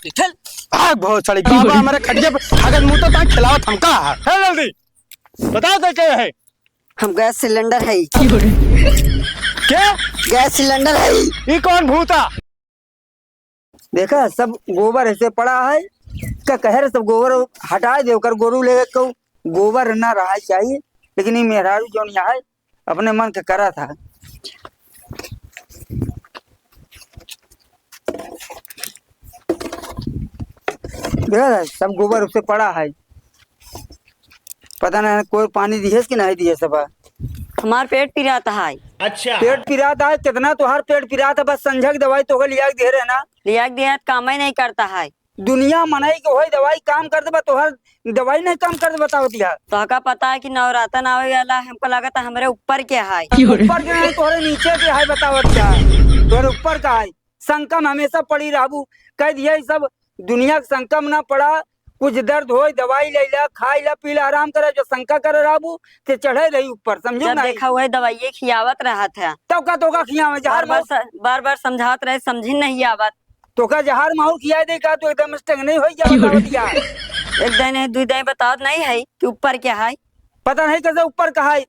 चल भाग बहुत साली बाबा हमारे खटिया पे अगर मुंह तो खिलाओ थमका है जल्दी बता दे क्या है। हम गैस सिलेंडर है क्या गैस सिलेंडर है। ये कौन भूता। देखा सब गोबर ऐसे पड़ा है का कह रहे सब गोबर हटा दे कर गोरू ले को गोबर ना रहा चाहिए लेकिन ये मेहरारू जो यहाँ है अपने मन के करा था। देखा सब गोबर उससे पड़ा है पता नहीं कोई पानी दिए कि नहीं दिए सब हमार पेट पिराता है। अच्छा पेट पिराता है कितना तो हर पेट पिराता बस संझक दवाई तो लिया के दे रहे ना लिया दिया काम ही नहीं करता है। दुनिया मनाई के वही दवाई काम कर दे तो हर दवाई नहीं काम कर दे बताओ दिया तो का पता है कि नवरात्र आवे वाला हमको लगा था हमारे ऊपर क्या है। ऊपर के नहीं तोहरे नीचे के है बताओ क्या तोहरे ऊपर का है। संकम हमेशा पड़ी रहू कह दिया सब दुनिया के संकम ना पड़ा कुछ दर्द हो दवाई ले ला खाई ला पी ला आराम करे जो शंका करे रहू ते चढ़े रही ऊपर समझो जब ना देखा हुआ दवाइये खियावत रहा था तो का खिया में जहर बार बार समझात रहे समझी नहीं आवत तो का जहर माहौल खिया दे का तो एकदम स्टंग नहीं हो गया बताओ दिया एक दिन है दो दिन बताओ नहीं है कि ऊपर क्या है। पता नहीं कैसे ऊपर का है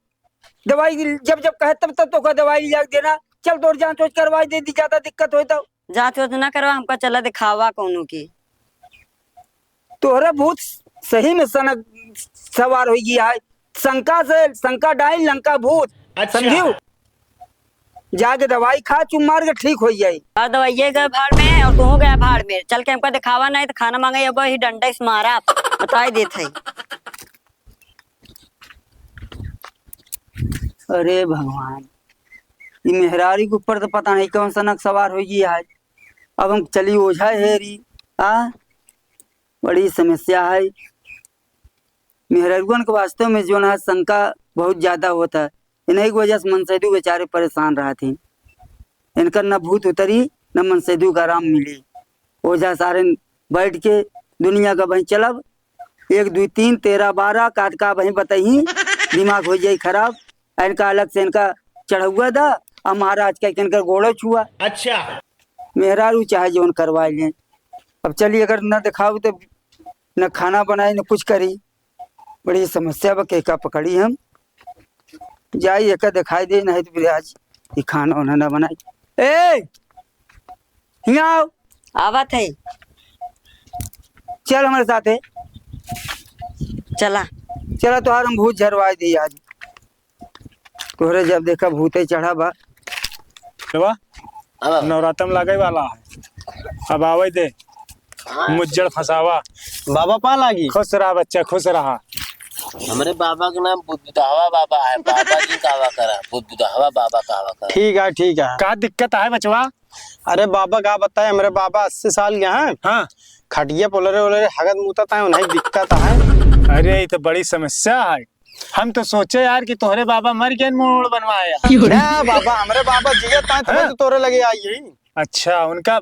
दवाई जब जब कहे तब तब तो का दवाई लिया के देना चल तोड़ जांच वाच करवाई दे दी ज्यादा दिक्कत हो तो जांच वाच न करवा हमको चला दिखावा कौनों की तोहरे भूत सही में सनक सवार हो गया है शंका से शंका डाल लंका भूत अच्छा। समझियो जाके दवाई खा चुम मार के ठीक हो जाए। और दवाइये गए भाड़ में और तू गया भाड़ में चल के हमको दिखावा नहीं तो खाना मांगे अब ही डंडा से मारा बताई देते। अरे भगवान ये मेहरारी के ऊपर तो पता नहीं कौन सनक सवार हो गया है। अब हम चली ओझा हेरी बड़ी समस्या है मेहरारुअन के वास्तव में जो ना शंका बहुत ज्यादा होता है इन्हीं की वजह से मनसेदू बेचारे परेशान रहा थे इनका न भूत उतरी न मनसेदू का आराम मिली ओझा सारे बैठ के दुनिया का वहीं चलब 1 2 3 13 12 काट का वहीं बताई दिमाग हो जाये खराब इनका अलग से इनका चढ़ा था और महाराज का इनका घोड़ा छुआ। अच्छा मेहरारू चाहे जो करवा लें अब चलिए अगर न दिखाओ तो न खाना बनाए न कुछ करी बड़ी समस्या बा केका पकड़ी हम जाई एक दिखाई दे नहीं तो फिर आज ये खाना वाना न बनाई। ए यहाँ आओ आवत है चल हमारे साथ है चला चला तो हम भूत झरवाई दी आज तोहरे जब देखा भूते चढ़ा बा नवरात्रम लागे वाला है अब आवे दे मुज्जड़ फसावा बाबा पा लागी खुश रहा बच्चा खुश रहा। हमारे बाबा का नाम बुद्धहावा बाबा है बाबा जी कावा करा बुद्धहावा बाबा कावा करा। ठीक है का दिक्कत है बचवा। अरे बाबा का बताए हमारे बाबा 80 साल के हैं हाँ खटिया पोलरे हगत मुता है उन्हें दिक्कत है। अरे ये तो बड़ी समस्या है हम तो सोचे यार कि तोहरे बाबा मर गए मोड़ बनवाया ना बाबा हमारे बाबा जियत है तो तोरे लगे आई। अच्छा उनका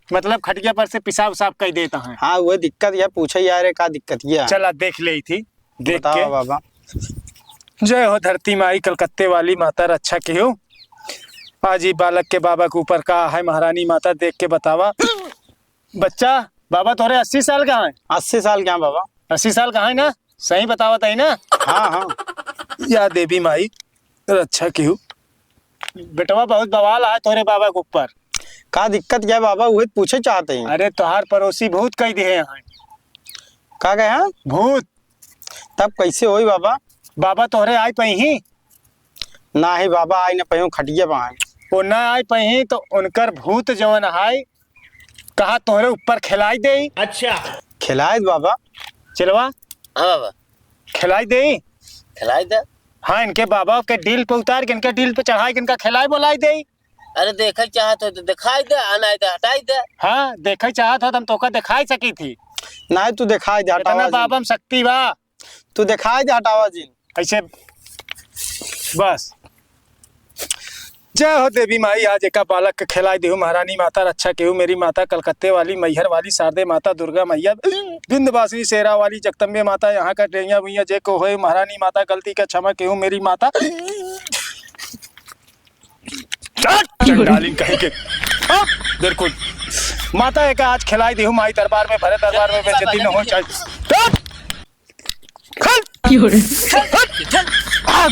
मतलब खटिया पर से पिसाब उसाब कर देता है। हाँ वो दिक्कत है पूछे यार का दिक्कत है चला देख ले थी देख के बाबा जय हो धरती माई कलकत्ते वाली माता रक्षा की हो। आज ही बालक के बाबा के ऊपर का है महारानी माता देख के बतावा। बच्चा बाबा तोरे 80 साल का है 80 साल क्या बाबा 80 साल का है ना सही बतावा था ना। हाँ या देवी माई रक्षा की हो बेटवा बहुत बवाल है तोरे बाबा के ऊपर का दिक्कत क्या बाबा वही पूछे चाहते हैं। अरे तोहार पड़ोसी भूत कह दिए यहाँ का गए हैं भूत तब कैसे होई बाबा बाबा तोहरे आई पही ना ही बाबा आई न पहू खटिया पाए वो न आई पही तो उनकर भूत जवन है कहा तोहरे ऊपर खिलाई दे। अच्छा खिलाए बाबा चलवा हाँ बाबा खिलाई दे खिलाई दे। हाँ इनके बाबा के डील पे उतार के इनके डील पे चढ़ाई के इनका खिलाई बोलाई दे। अरे देखा चाहत हो तो दिखाई दे आना है तो हटाई दे। हाँ देखा चाहत हो तो हम तोका दिखाई सकी थी ना तू दिखाई दे इतना हटावा बाबा में शक्ति बा तू दिखाई दे हटावा जी ऐसे बस। जय हो देवी माई आज एका बालक के खिलाई देहु महारानी माता रक्षा केहू मेरी माता कलकत्ते वाली मैहर वाली शारदे माता दुर्गा मैया विंध्यवासिनी शेरा वाली जगदम्बे माता यहाँ का टेइया भुइया जे को होए महारानी माता गलती का क्षमा केहू मेरी माता चंडालिन कहीं के बिल्कुल माता एक आज खिलाई दी हूँ माई दरबार में, भरे दरबार में बेइज्जती न हो चाहिए।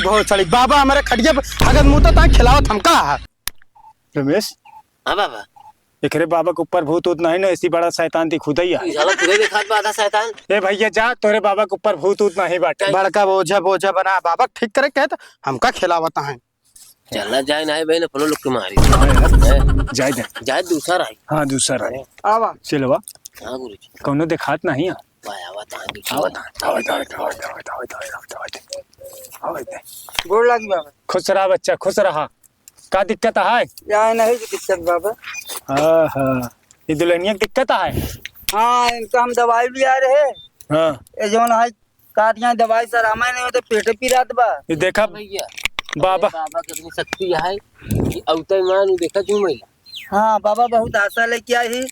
बहुत सड़ी बाबा हमारे खटिया पे हगत मुंह तो ता खिलावत हमका। रमेश हाँ बाबा एकरे बाबा के ऊपर भूत ऊत नहीं ना, ऐसी बड़ा शैतान थी खुदैया। तू साला तुझे भी खात आधा शैतान। ए भैया जा, तोरे बाबा के ऊपर भूत ऊत नहीं बाटे। बड़का बोझा बोझा बना बाबा ठीक करे कहता हमका खिलावत है। चलना जाए ना बहन अपने लोग के मारी जाए दे जाए दूसरा है। हाँ दूसरा है। आवा चलवा हाँ गुरुजी कौनो दिखात नहीं है। गोड़ लगी बाबा। खुश रहा बच्चा, खुश रहा। का दिक्कत है? या नहीं की दिक्कत बाबा। हाँ ये दुल्हनिया की दिक्कत है। हाँ इनका हम दवाई भी आ रहे। हाँ ये जो है काटिया दवाई सर हमें नहीं होते पेट पी रात बा। ये देखा भैया बाबा बाबा कितनी शक्ति है कि अवते मान देखा तू महिला। हाँ बाबा बहुत आशा लेके आई ही।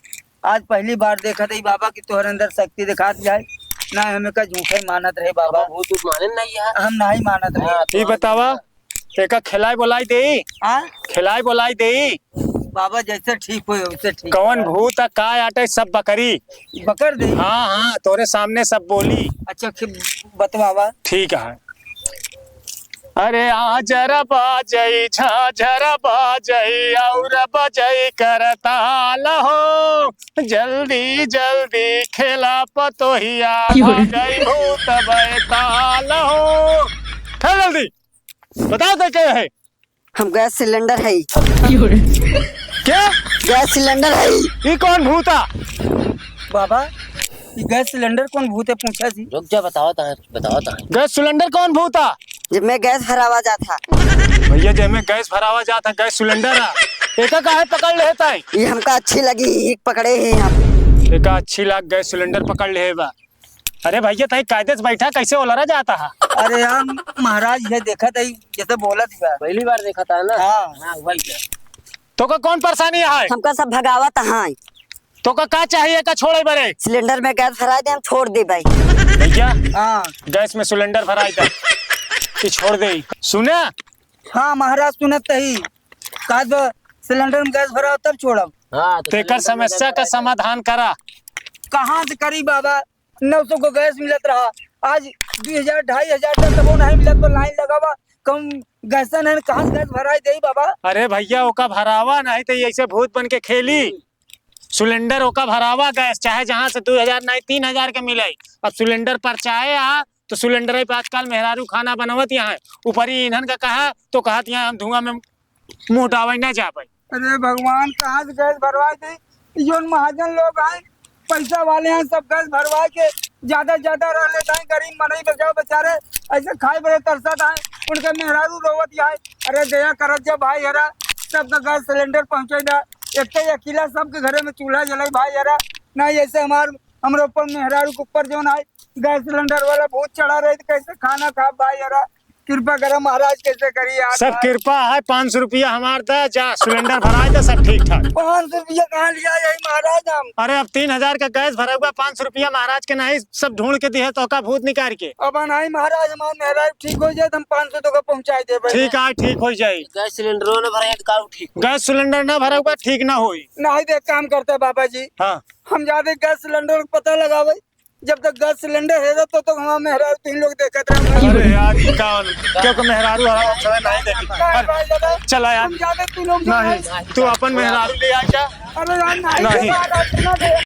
आज पहली बार देखा था बाबा की तोहर अंदर शक्ति दिखात जाए ना, हमें का झूठे मानत रहे बाबा। बाबा वो तू माने नहीं है। हम नहीं मानत रहे। ये बतावा एक खिलाई बोलाई दे, हाँ खिलाई बोलाई दे। बाबा जैसे ठीक हो वैसे ठीक। कौन भूत काय आटे सब बकरी। बकर दे। हाँ हाँ तोरे सामने सब बोली। अच्छा बतवावा। ठीक है। अरे आजर बाजई झाझर बाजई और बजई करताल हो, जल्दी जल्दी खेला पतोहिया बाजई भूत बैताल हो। खेल जल्दी बताओ तो क्या है? हम गैस सिलेंडर है। क्या गैस सिलेंडर है। ये कौन भूता? बाबा ये गैस सिलेंडर कौन भूत है पूछा सी। रुक जा बताओ ता गैस सिलेंडर कौन भूता? जब मैं गैस भरावा जाता भैया जब में गैस भरावा जाता गैस सिलेंडर एक काहे पकड़ लेता है? ये हमका अच्छी लगी एक पकड़े हैं हम। एक अच्छी लाख गैस सिलेंडर पकड़ ले बा। अरे भैया तही कायदे से बैठा कैसे ओलरा जाता है? अरे यार महाराज ये देखा था जैसे बोला था। पहली बार देखा था ना। हाँ हाँ वही है। तो का कौन परेशानी है? हमका सब भगावत है। तो का चाहिए का छोड़े बरे? सिलेंडर में गैस भरा दे हम छोड़ दे भाई। भैया हाँ गैस में सिलेंडर भराई था कि छोड़ दे। सुना? हाँ महाराज सुनत ही काद सिलेंडर में गैस भरा तब छोड़ब। हाँ तेकर समस्या का समाधान करा। कहाँ से करी बाबा? 900 को गैस मिलत रहा, आज 2000 2500 तक तब नहीं मिलत तो लाइन लगावा कम गैस नहीं कहाँ से गैस भराई दे बाबा। अरे भैया ओका भरावा नहीं तो ऐसे भूत बन के खेली। सिलेंडर ओका भरावा गैस चाहे जहाँ से 2000 नहीं 3000 के मिले। अब सिलेंडर पर चाहे तो सिलेंडर पे आजकल मेहरारू खाना बनवत यहाँ ऊपर ही ईंधन का कहा तो कहत यहाँ हम धुआं में मुंह डावे न जा पाए। अरे भगवान कहाँ से गैस भरवाए थे? जो महाजन लोग आए पैसा वाले हैं सब गैस भरवा के ज्यादा रह लेता है। गरीब मनई बचाओ बेचारे ऐसे खाए बड़े तरसत आए उनके मेहरारू रोवत आए। अरे दया करत जा भाई हरा सबका गैस सिलेंडर पहुँचे ना। एक अकेला सबके घरे में चूल्हा जलाई भाई हरा नहीं ऐसे हमारे ऊपर मेहरारू के ऊपर जो ना गैस सिलेंडर वाला बहुत चढ़ा रहे कैसे खाना खा भाई हरा कृपा करो महाराज कैसे करिए आप। सब कृपा है। 500 रुपया हमार दे जा सिलेंडर भराए दे सब ठीक ठाक। 500 रुपया कहाँ लिया यही महाराज हम? अरे अब 3000 का गैस भरा हुआ 500 रुपया महाराज के नहीं सब ढूंढ के दिए तो का भूत निकाल के। अब नहीं महाराज हमारे मेहराज ठीक हो जाए तो हम 500 तो का पहुँचाए दे। ठीक है ठीक हो जाये। गैस सिलेंडरों ने भरा का ठीक। गैस सिलेंडर ना भरा हुआ ठीक ना होई। नहीं देख काम करते बाबा जी। हाँ हम ज्यादा गैस सिलेंडर का पता लगावे जब तक गैस सिलेंडर है तो हम मेहरारू 3 लोग देखत रहे। अरे यार ये कौन क्योंकि मेहरारू हरा छोड़ा नहीं देखी। चला यार हम ज्यादा 3 लोग नहीं तू अपन मेहरारू ले आ जा। अरे यार नहीं। नहीं